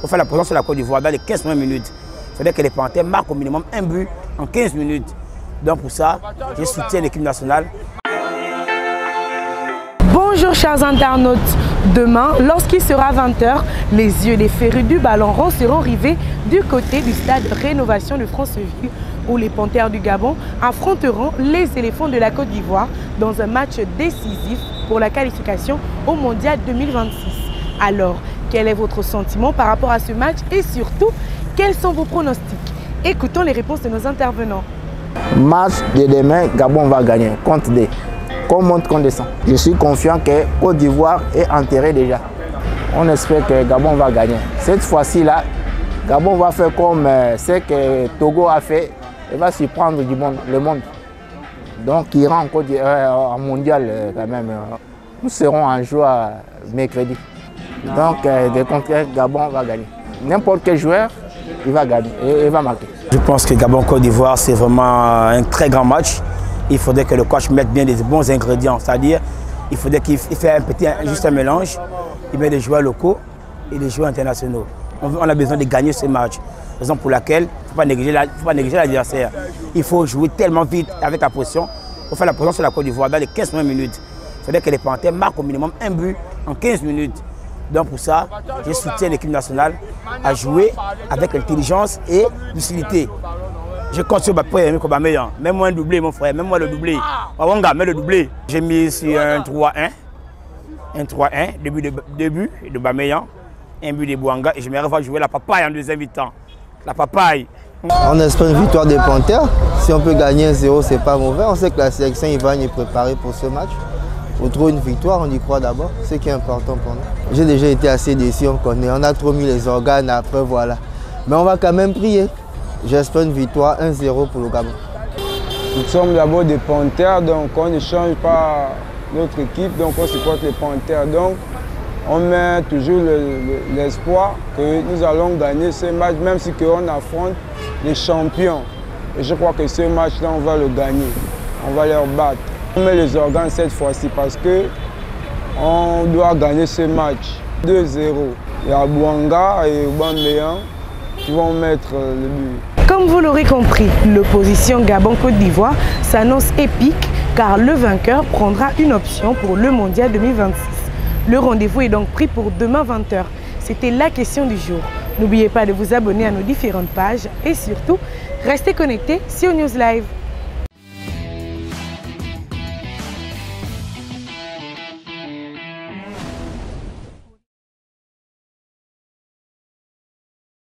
pour faire la présence sur la Côte d'Ivoire dans les 15 premières minutes. Il faudrait que les Panthères marquent au minimum un but en 15 minutes. Donc pour ça, je soutiens l'équipe nationale. Bonjour chers internautes. Demain, lorsqu'il sera 20 h, les yeux des férus du ballon rond seront rivés du côté du stade Rénovation de Franceville, où les Panthères du Gabon affronteront les éléphants de la Côte d'Ivoire dans un match décisif pour la qualification au Mondial 2026. Alors, quel est votre sentiment par rapport à ce match et surtout, quels sont vos pronostics? Écoutons les réponses de nos intervenants. Match de demain, Gabon va gagner contre des. Qu'on monte, qu'on descend. Je suis confiant que Côte d'Ivoire est enterré déjà. On espère que Gabon va gagner. Cette fois-ci là, Gabon va faire comme ce que Togo a fait. Il va surprendre le monde. Donc il ira en mondial quand même. Nous serons en joie mercredi. Donc de contraire, Gabon va gagner. N'importe quel joueur, il va gagner et il va marquer. Je pense que Gabon-Côte d'Ivoire, c'est vraiment un très grand match. Il faudrait que le coach mette bien des bons ingrédients, c'est-à-dire il faudrait qu'il fasse juste un mélange, il met des joueurs locaux et des joueurs internationaux. On a besoin de gagner ce match, raison pour laquelle il ne faut pas négliger l'adversaire. Il faut jouer tellement vite avec la pression pour faire la pression sur la Côte d'Ivoire dans les 15 premières minutes. Il faudrait que les Panthères marquent au minimum un but en 15 minutes. Donc pour ça, je soutiens l'équipe nationale à jouer avec intelligence et lucidité. Je compte sur Aubameyang. Mets-moi un doublé, mon frère. Mets-moi le doublé. Wawanga, mets le doublé. J'ai mis sur un 3-1. Un 3-1. Début de Aubameyang. Un but de Bouanga. Et je me revois jouer la papaye en deuxième mi-temps. La papaye. On espère une victoire des Panthères. Si on peut gagner 1-0, c'est pas mauvais. On sait que la sélection Ivoirienne est préparée pour ce match. Pour trouver une victoire, on y croit d'abord. C'est ce qui est important pour nous. J'ai déjà été assez déçu, on connaît. On a trop mis les organes après, voilà. Mais on va quand même prier. J'espère une victoire 1-0 pour le Gabon. Nous sommes d'abord des Panthères, donc on ne change pas notre équipe, donc on supporte les Panthères. Donc on met toujours l'espoir que nous allons gagner ce match, même si on affronte les champions. Et je crois que ce match-là, on va le gagner. On va leur battre. On met les organes cette fois-ci parce qu'on doit gagner ce match 2-0. Il y a Bouanga et Aubameyang qui vont mettre le but. Comme vous l'aurez compris, l'opposition Gabon-Côte d'Ivoire s'annonce épique car le vainqueur prendra une option pour le Mondial 2026. Le rendez-vous est donc pris pour demain 20 h. C'était la question du jour. N'oubliez pas de vous abonner à nos différentes pages et surtout, restez connectés sur News Live.